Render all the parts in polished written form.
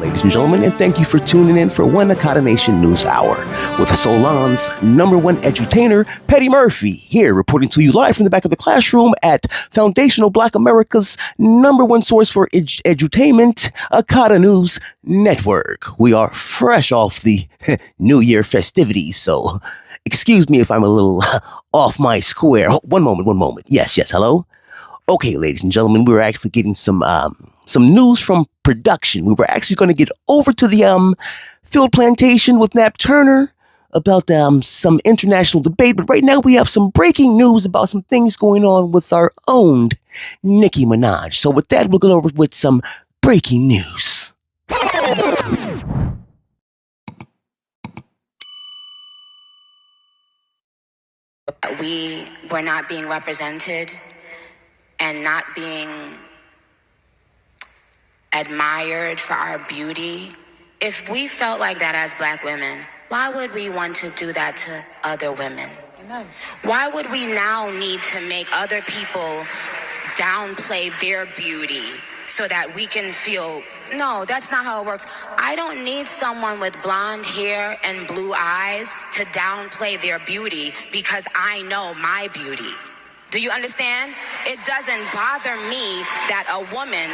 ladies and gentlemen, and thank you for tuning in for One Akata Nation News Hour with Solon's #1 edutainer, Petty Murphy, here reporting to you live from the back of the classroom at Foundational Black America's #1 source for edutainment, Akata News Network. We are fresh off the New Year festivities, so excuse me if I'm a little off my square. One moment. Yes, hello? Okay, ladies and gentlemen, we were actually getting some news from production. We were actually going to get over to the field plantation with Nap Turner about some international debate, but right now we have some breaking news about some things going on with our own Nicki Minaj. So with that, we'll go over with some breaking news. We were not being represented and not being admired for our beauty. If we felt like that as Black women, why would we want to do that to other women? Amen. Why would we now need to make other people downplay their beauty so that we can feel, no, that's not how it works. I don't need someone with blonde hair and blue eyes to downplay their beauty because I know my beauty. Do you understand? It doesn't bother me that a woman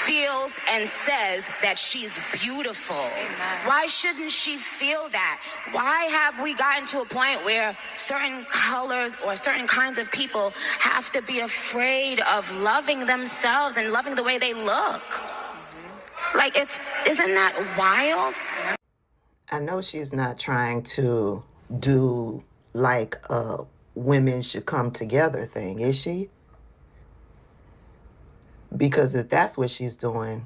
feels and says that she's beautiful. Amen. Why shouldn't she feel that? Why have we gotten to a point where certain colors or certain kinds of people have to be afraid of loving themselves and loving the way they look? Like, isn't that wild? I know she's not trying to do like a women should come together thing, is she? Because if that's what she's doing,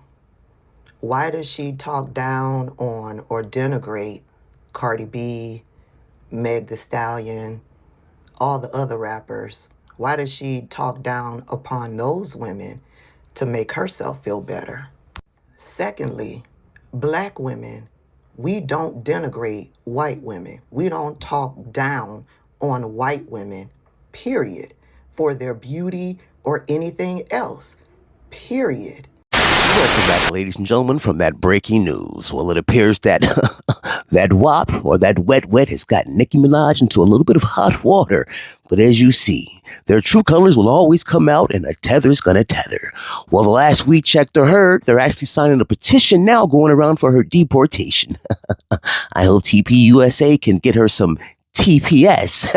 why does she talk down on or denigrate Cardi B, Meg Thee Stallion, all the other rappers? Why does she talk down upon those women to make herself feel better? Secondly, Black women, we don't denigrate white women. We don't talk down on white women, period, for their beauty or anything else, period. Welcome back, ladies and gentlemen, from that breaking news. Well, it appears that that WAP, or that wet has gotten Nicki Minaj into a little bit of hot water. But as you see, their true colors will always come out, and a tether's gonna tether. Well, the last we checked or heard, they're actually signing a petition now going around for her deportation. I hope TPUSA can get her some TPS.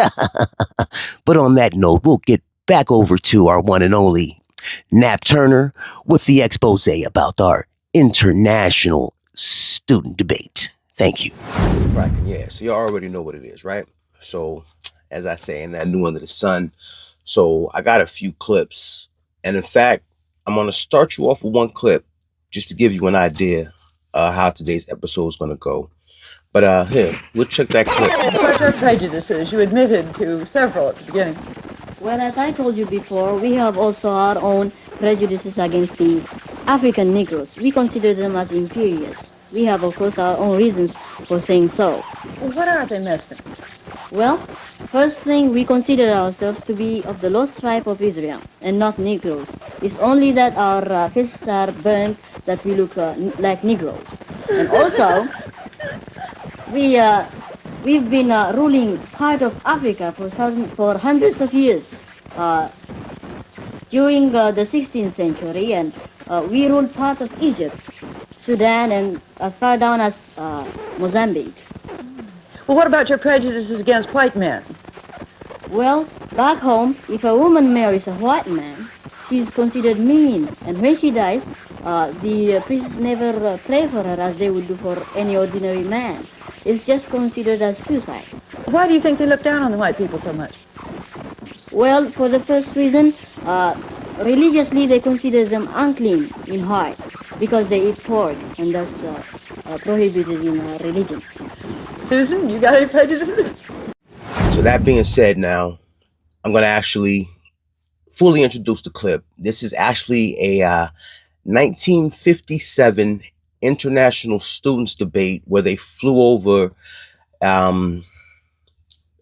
But on that note, we'll get back over to our one and only Nap Turner with the expose about our international student debate. Thank you. Right, yeah, so you already know what it is, right? So, as I say, in that new under the sun, so I got a few clips. And in fact, I'm going to start you off with one clip just to give you an idea how today's episode is going to go. But here, we'll check that clip. What are prejudices? You admitted to several at the beginning. Well, as I told you before, we have also our own prejudices against the African Negroes. We consider them as inferiors. We have, of course, our own reasons for saying so. Well, what are they, Mister? Well, first thing, we consider ourselves to be of the lost tribe of Israel and not Negroes. It's only that our fists are burnt that we look like Negroes. And also, we've been ruling part of Africa for hundreds of years during the 16th century, and we ruled part of Egypt, Sudan, and as far down as Mozambique. Well, what about your prejudices against white men? Well, back home, if a woman marries a white man, she's considered mean, and when she dies, the priests never pray for her as they would do for any ordinary man. It's just considered as suicide. Why do you think they look down on the white people so much? Well, for the first reason, religiously they consider them unclean in heart because they eat pork, and that's prohibited in religion. Susan, you got any prejudices? So that being said, now I'm going to actually fully introduce the clip. This is actually a 1957 international students debate where they flew over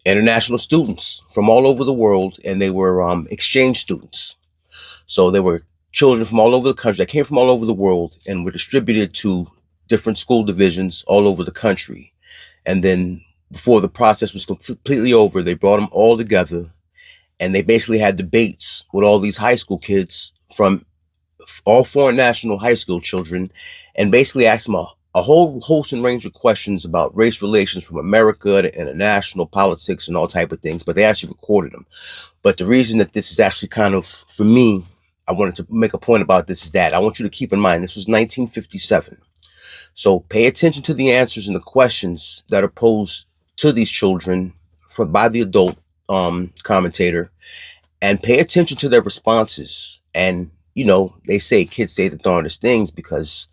international students from all over the world, and they were exchange students. So they were children from all over the country that came from all over the world and were distributed to different school divisions all over the country. And then before the process was completely over, they brought them all together and they basically had debates with all these high school kids from all foreign national high school children, and basically asked them a whole host and range of questions about race relations from America to international politics and all type of things, but they actually recorded them. But the reason that this is actually kind of, for me, I wanted to make a point about this is that I want you to keep in mind, this was 1957. So pay attention to the answers and the questions that are posed to these children by the adult commentator, and pay attention to their responses. And, you know, they say kids say the darndest things because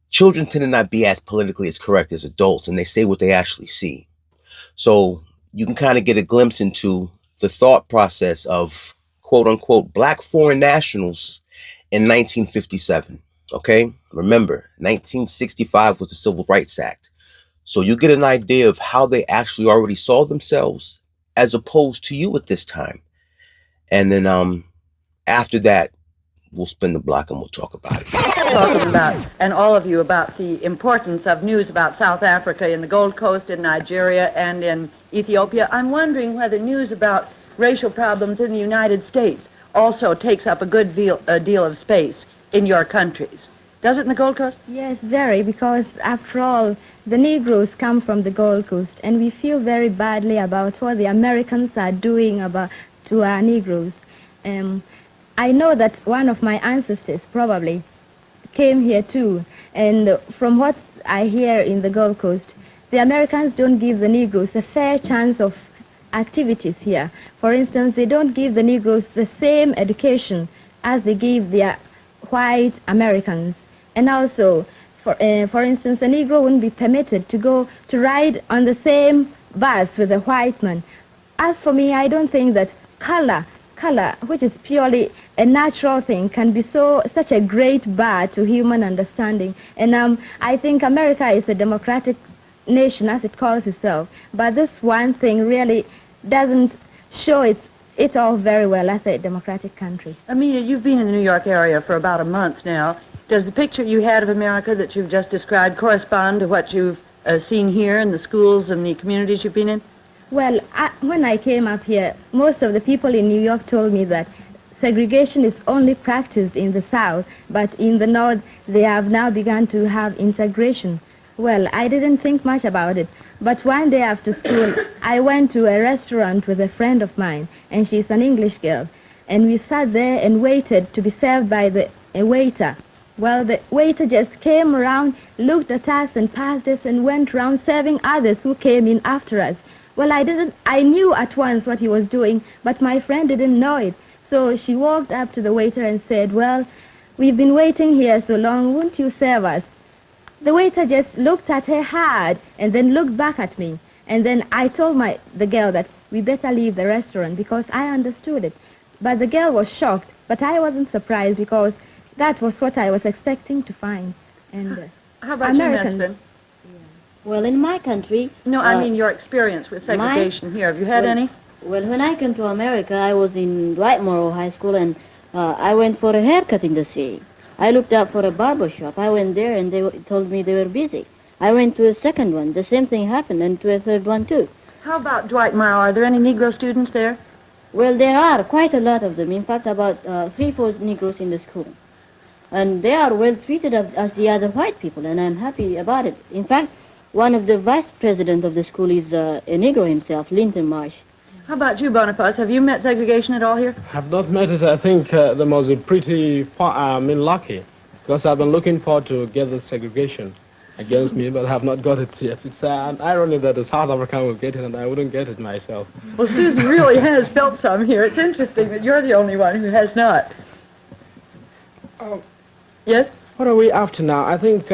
children tend to not be as politically as correct as adults, and they say what they actually see. So you can kind of get a glimpse into the thought process of quote unquote black foreign nationals in 1957. Okay, remember 1965 was the Civil Rights Act. So you get an idea of how they actually already saw themselves as opposed to you at this time. And then after that, we'll spin the block and we'll talk about it. Talking about, and all of you, about the importance of news about South Africa in the Gold Coast, in Nigeria, and in Ethiopia. I'm wondering whether news about racial problems in the United States also takes up a good deal of space in your countries. Does it in the Gold Coast? Yes, very, because after all, the Negroes come from the Gold Coast, and we feel very badly about what the Americans are doing to our Negroes. I know that one of my ancestors probably came here too, and from what I hear in the Gold Coast, the Americans don't give the Negroes a fair chance of activities here. For instance, they don't give the Negroes the same education as they give their white Americans. And also, for instance, a Negro wouldn't be permitted to ride on the same bus with a white man. As for me, I don't think that color, which is purely a natural thing, can be such a great bar to human understanding. And I think America is a democratic nation, as it calls itself. But this one thing really doesn't show it all very well as a democratic country. Amelia, you've been in the New York area for about a month now. Does the picture you had of America that you've just described correspond to what you've seen here in the schools and the communities you've been in? Well, when I came up here, most of the people in New York told me that segregation is only practiced in the South, but in the North they have now begun to have integration. Well, I didn't think much about it, but one day after school, I went to a restaurant with a friend of mine, and she's an English girl, and we sat there and waited to be served by a waiter. Well, the waiter just came around, looked at us and passed us and went around serving others who came in after us. Well, I knew at once what he was doing, but my friend didn't know it. So she walked up to the waiter and said, "Well, we've been waiting here so long, won't you serve us?" The waiter just looked at her hard and then looked back at me. And then I told the girl that we better leave the restaurant because I understood it. But the girl was shocked, but I wasn't surprised because that was what I was expecting to find. And how about Americans, you, Miss Finn? Well, in my country... No, I mean your experience with segregation here. Have you had any? Well, when I came to America, I was in Dwight High School, and I went for a haircut in the city. I looked up for a barber shop. I went there, and they told me they were busy. I went to a second one. The same thing happened, and to a third one, too. How about Dwight Morrow? Are there any Negro students there? Well, there are quite a lot of them. In fact, about 3-4 Negroes in the school. And they are well treated as the other white people, and I'm happy about it. In fact, one of the vice presidents of the school is a Negro himself, Linton Marsh. How about you, Boniface? Have you met segregation at all here? I've not met it. I think they must be pretty lucky, because I've been looking forward to get the segregation against me, but I have not got it yet. It's an irony that the South African will get it and I wouldn't get it myself. Well, Susan really has felt some here. It's interesting that you're the only one who has not. Yes? What are we after now? I think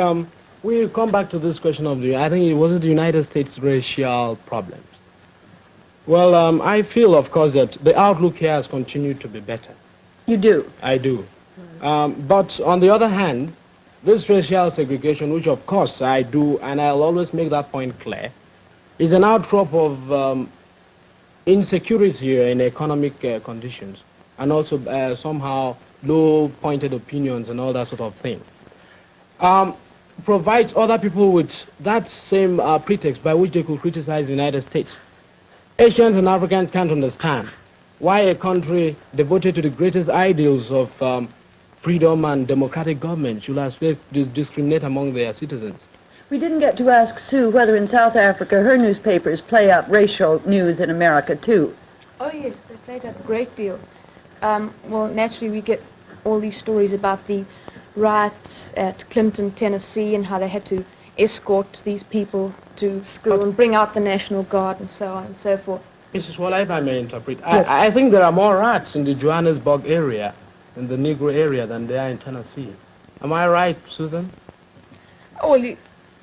we'll come back to this question of I think it was the United States racial problems. Well, I feel, of course, that the outlook here has continued to be better. You do? I do. But on the other hand, this racial segregation, which of course I do, and I'll always make that point clear, is an outcrop of insecurity in economic conditions, and also somehow low-pointed opinions and all that sort of thing. provides other people with that same pretext by which they could criticize the United States. Asians and Africans can't understand why a country devoted to the greatest ideals of freedom and democratic government should expect to discriminate among their citizens. We didn't get to ask Sue whether in South Africa her newspapers play up racial news in America too. Oh yes, they played up a great deal. Well, naturally we get all these stories about the riots at Clinton, Tennessee, and how they had to escort these people to school and bring out the National Guard and so on and so forth. Mrs. Waller, if I may interpret, Yes. I think there are more rats in the Johannesburg area, in the Negro area, than there are in Tennessee. Am I right, Susan? Oh, well,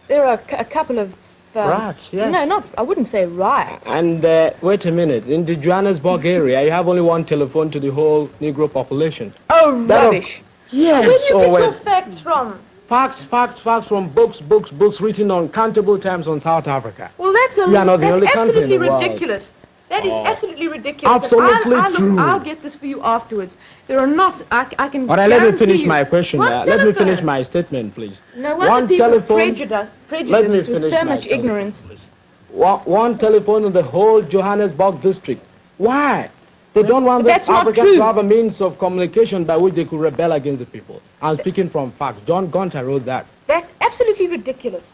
there are a couple of... Rats, yes. No, I wouldn't say riots. And wait a minute, in the Johannesburg area, you have only one telephone to the whole Negro population. Oh, rubbish. Yes. Where do you oh, get well, your facts from? Facts from books written on countable times on South Africa. Well, that's We are not the only country in the world. ridiculous. That is absolutely ridiculous. Absolutely true. I'll get this for you afterwards. There are not, I can All right, let me guarantee finish you- my question. One Let me telephone. finish my statement, please. No One wonder people are telephone- prejudiced Let me with finish so my much telephone, ignorance. please. One telephone in the whole Johannesburg district. Why? They don't want But the that's not Africans true. to have a means of communication by which they could rebel against the people. I'm speaking from facts. John Gunter wrote that. That's absolutely ridiculous.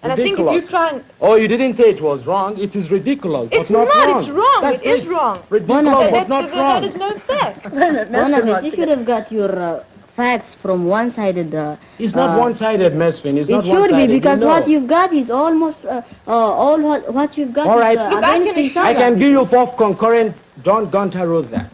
And I think if Ridiculous. you try and... Oh, you didn't say it was wrong. It is ridiculous, It's but not wrong. it's wrong. That's It is wrong. Ridiculous, Bonaparte. but not That wrong. is no fact. Wait a minute, Mr. Bonaparte, wants if to you get- have got your facts from one-sided... It's not one-sided, Mesfin. It's it not should one-sided. be, because you know. what you've got is almost all what you've got All right. is Look, I against can each assure I other. can give you 4 concurrent. John Gunter wrote that.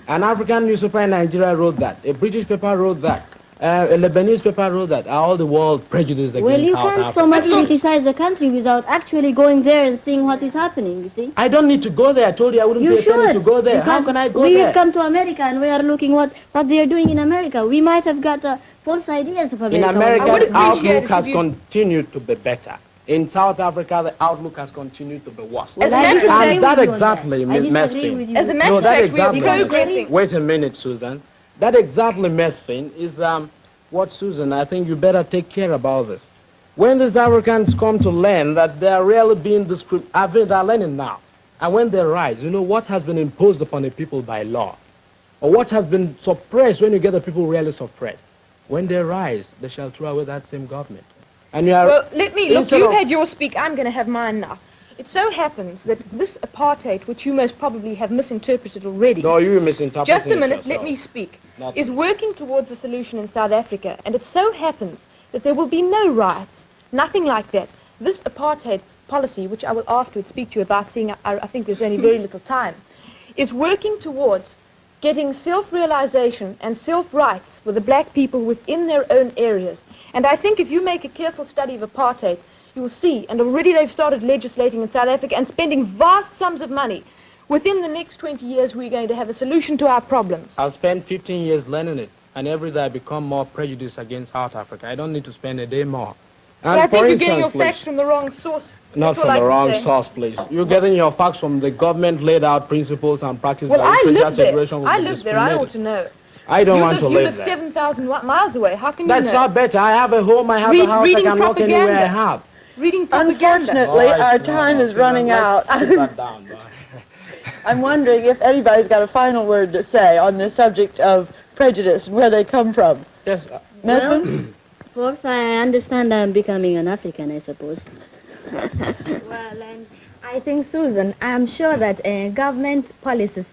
An African newspaper in Nigeria wrote that. A British paper wrote that. A Lebanese paper wrote that. Are all the world prejudiced against Well, you South can't Africa? so much criticize the country without actually going there and seeing what is happening, you see. I don't need to go there. I told you I wouldn't You pay a penny should. to go there. How because can I go we there? have come to America and we are looking what they are doing in America. We might have got false ideas of America. In I America, would the appreciate outlook it has if you- continued to be better. In South Africa, the outlook has continued to be worse. Well, As a I matter of disagree fact- And with that you on exactly, I disagree Mesfin. with you. As a matter No, of that fact, we are exactly. progressing. Wait a minute, Susan. That exactly, Mesfin, is what, Susan, I think you better take care about this. When these Africans come to learn that they are really being discriminated, they are learning now. And when they rise, you know what has been imposed upon the people by law, or what has been suppressed when you get the people really suppressed. When they rise, they shall throw away that same government. And you are... Well, let me, look, instead you've of- had your speak, I'm going to have mine now. It so happens that this apartheid, which you most probably have misinterpreted already, No, you misinterpreted just a it minute, yourself. let me speak, Not is me. working towards a solution in South Africa, and it so happens that there will be no riots, nothing like that. This apartheid policy, which I will afterwards speak to you about, seeing I think there's only very little time, is working towards getting self-realization and self-rights for the black people within their own areas. And I think if you make a careful study of apartheid, you will see, and already they've started legislating in South Africa and spending vast sums of money. Within the next 20 years, we're going to have a solution to our problems. I've spent 15 years learning it, and every day I become more prejudiced against South Africa. I don't need to spend a day more. But I And think for you're getting your instance, facts please, from the wrong source. not That's all from I the can wrong say. source, please. You're getting your facts from the government laid out principles and practices Well, by I which live racial there. segregation will I be live there. I ought to know. I don't you want to you live live there. 7,000 miles away. How can That's you know? not better. I have a home, I have Read- a house, I reading can walk anywhere I propaganda. have. Reading propaganda. Unfortunately, All right, our no, time no, is Susan, running out. let's sit back down. I'm wondering if anybody's got a final word to say on the subject of prejudice and where they come from. Yes, Mesfin? Folks, I understand I'm becoming an African, I suppose. Well, and I think, Susan, I'm sure that government policies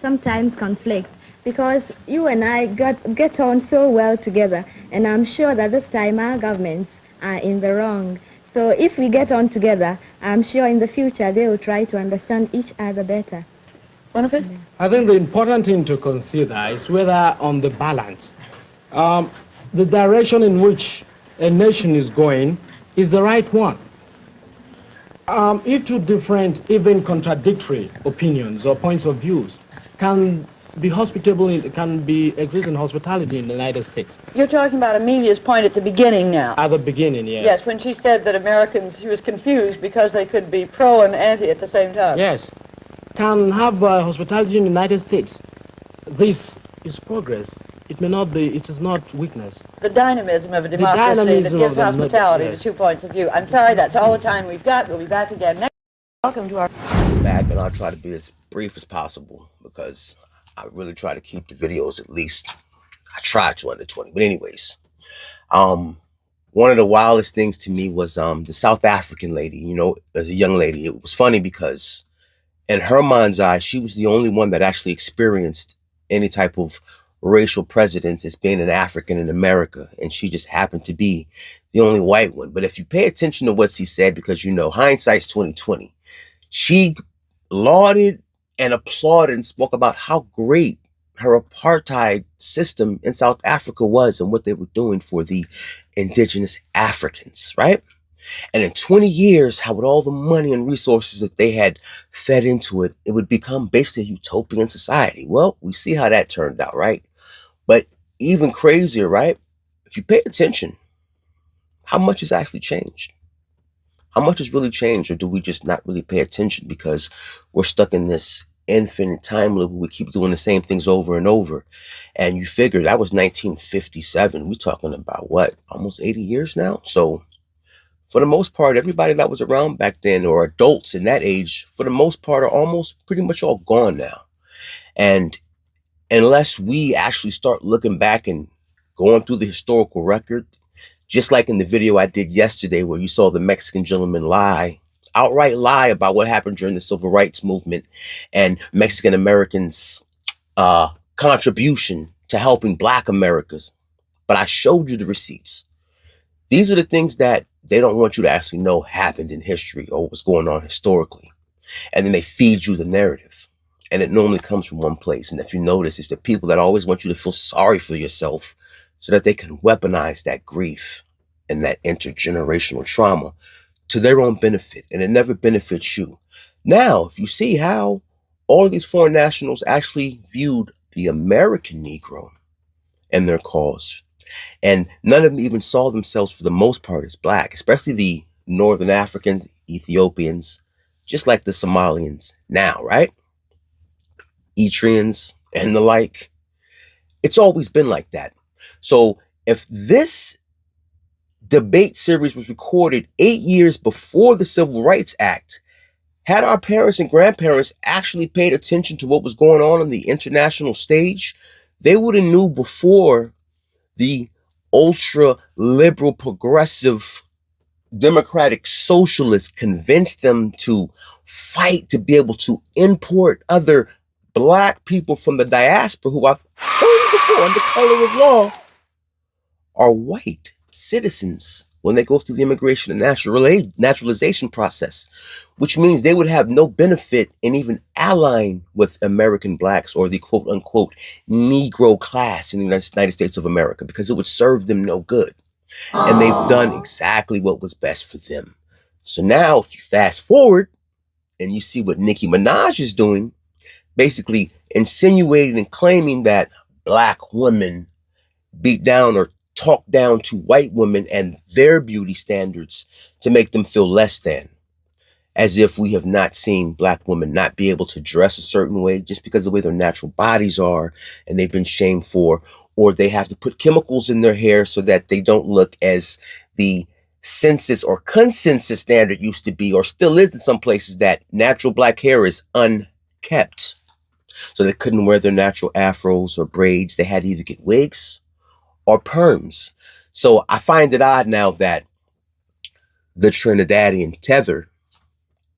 sometimes conflict because you and I get on so well together, and I'm sure that this time our governments are in the wrong. So if we get on together, I'm sure in the future they will try to understand each other better. One of it? I think the important thing to consider is whether on the balance, the direction in which a nation is going is the right one. If two different, even contradictory opinions or points of views can be hospitable, exist in hospitality in the United States. You're talking about Amelia's point at the beginning now. At the beginning, yes. Yes, when she said that Americans, she was confused because they could be pro and anti at the same time. Yes. Can have hospitality in the United States. This is progress it may not be, it is not weakness. The dynamism of a democracy that dynamism gives of the hospitality yes. to 2 points of view. I'm sorry, that's all the time we've got. We'll be back again next. Welcome to our... Back, and I'll try to be as brief as possible because I really try to keep the videos at least, I try to under 20. But anyways, one of the wildest things to me was the South African lady, you know, as a young lady. It was funny because in her mind's eye, she was the only one that actually experienced any type of racial precedence as being an African in America. And she just happened to be the only white one. But if you pay attention to what she said, because, you know, hindsight's 2020, she lauded and applauded and spoke about how great her apartheid system in South Africa was and what they were doing for the indigenous Africans, right? And in 20 years, how with all the money and resources that they had fed into it, it would become basically a utopian society. Well, we see how that turned out, right? But even crazier, right? If you pay attention, how much has actually changed? How much has really changed, or do we just not really pay attention because we're stuck in this infinite time loop where we keep doing the same things over and over? And you figure that was 1957. We're talking about what, almost 80 years now? So for the most part, everybody that was around back then, or adults in that age, for the most part, are almost pretty much all gone now. And unless we actually start looking back and going through the historical record, just like in the video I did yesterday where you saw the Mexican gentleman outright lie about what happened during the civil rights movement and Mexican Americans' contribution to helping Black Americans. But I showed you the receipts. These are the things that they don't want you to actually know happened in history or what's going on historically. And then they feed you the narrative. And it normally comes from one place. And if you notice, it's the people that always want you to feel sorry for yourself so that they can weaponize that grief and that intergenerational trauma to their own benefit. And it never benefits you. Now, if you see how all of these foreign nationals actually viewed the American Negro and their cause, and none of them even saw themselves for the most part as Black, especially the Northern Africans, Ethiopians, just like the Somalians now, right? Eritreans and the like. It's always been like that. So if this debate series was recorded 8 years before the Civil Rights Act, had our parents and grandparents actually paid attention to what was going on the international stage, they would have knew before the ultra liberal progressive democratic socialists convinced them to fight to be able to import other Black people from the diaspora who I've shown you before under color of law are white citizens when they go through the immigration and naturalization process, which means they would have no benefit in even allying with American Blacks or the quote unquote Negro class in the United States of America, because it would serve them no good. And they've done exactly what was best for them. So now if you fast forward and you see what Nicki Minaj is doing, basically insinuating and claiming that Black women beat down or talk down to white women and their beauty standards to make them feel less than, as if we have not seen Black women not be able to dress a certain way just because of the way their natural bodies are and they've been shamed for, or they have to put chemicals in their hair so that they don't look as the census or consensus standard used to be, or still is in some places, that natural Black hair is unkept. So they couldn't wear their natural afros or braids. They had to either get wigs or perms. So I find it odd now that the Trinidadian Tether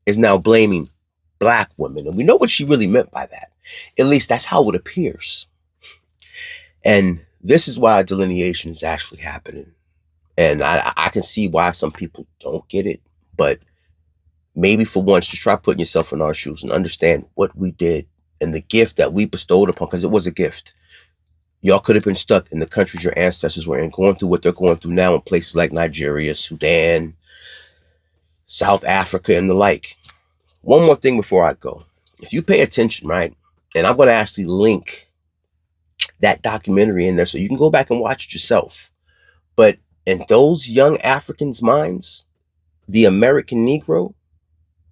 is now blaming Black women. And we know what she really meant by that. At least that's how it appears. And this is why delineation is actually happening. And I can see why some people don't get it. But maybe for once, to try putting yourself in our shoes and understand what we did and the gift that we bestowed upon, because it was a gift. Y'all could have been stuck in the countries your ancestors were in, going through what they're going through now in places like Nigeria, Sudan, South Africa, and the like. One more thing before I go. If you pay attention, right, and I'm going to actually link that documentary in there so you can go back and watch it yourself. But in those young Africans' minds, the American Negro,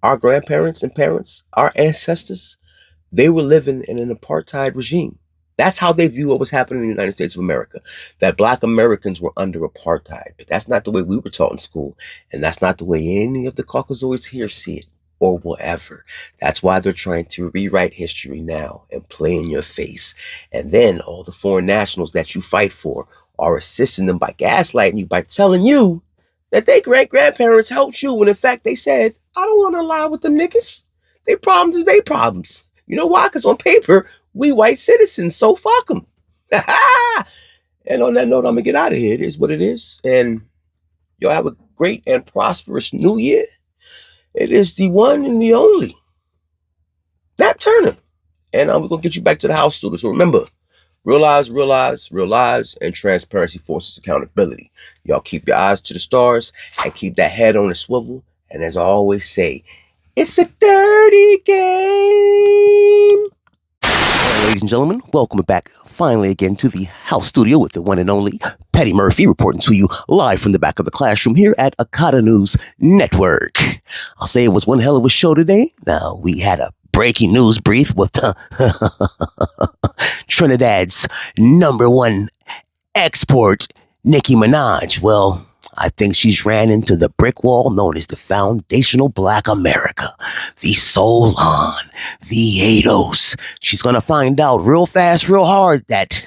our grandparents and parents, our ancestors, they were living in an apartheid regime. That's how they view what was happening in the United States of America, that Black Americans were under apartheid. But that's not the way we were taught in school. And that's not the way any of the Caucasoids here see it or will ever. That's why they're trying to rewrite history now and play in your face. And then all the foreign nationals that you fight for are assisting them by gaslighting you, by telling you that their great-grandparents helped you, when in fact they said, I don't want to lie with them niggas. Their problems is their problems. You know why? Because on paper, we white citizens, so fuck them. And on that note, I'm going to get out of here. It is what it is. And y'all have a great and prosperous new year. It is the one and the only Nat Turner. And we're going to get you back to the house studio. So remember, realize, and transparency forces accountability. Y'all keep your eyes to the stars and keep that head on a swivel. And as I always say, it's a dirty game. Ladies and gentlemen, welcome back finally again to the house studio with the one and only Petty Murphy reporting to you live from the back of the classroom here at Akata News Network. I'll say it was one hell of a show today. Now, we had a breaking news brief with Trinidad's #1 export, Nicki Minaj. Well, I think she's ran into the brick wall known as the foundational Black America, the Solon, the Eidos. She's going to find out real fast, real hard that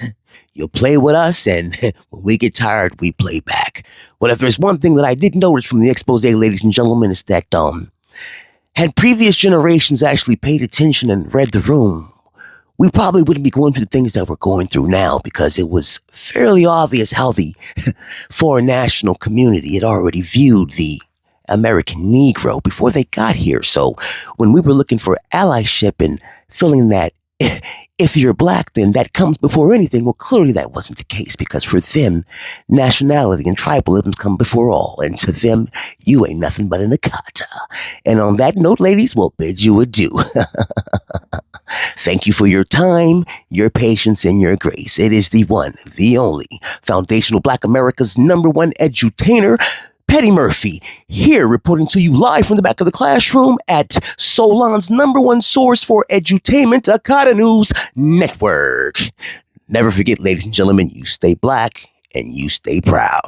you'll play with us, and when we get tired, we play back. Well, if there's one thing that I did notice from the expose, ladies and gentlemen, is that had previous generations actually paid attention and read the room, we probably wouldn't be going through the things that we're going through now, because it was fairly obvious how the foreign national community had already viewed the American Negro before they got here. So when we were looking for allyship and feeling that if you're Black, then that comes before anything, well, clearly that wasn't the case, because for them, nationality and tribalism come before all. And to them, you ain't nothing but an Akata. And on that note, ladies, we'll bid you adieu. Thank you for your time, your patience, and your grace. It is the one, the only, foundational Black America's #1 edutainer, Petty Murphy, here reporting to you live from the back of the classroom at Solon's #1 source for edutainment, Akata News Network. Never forget, ladies and gentlemen, you stay Black and you stay proud.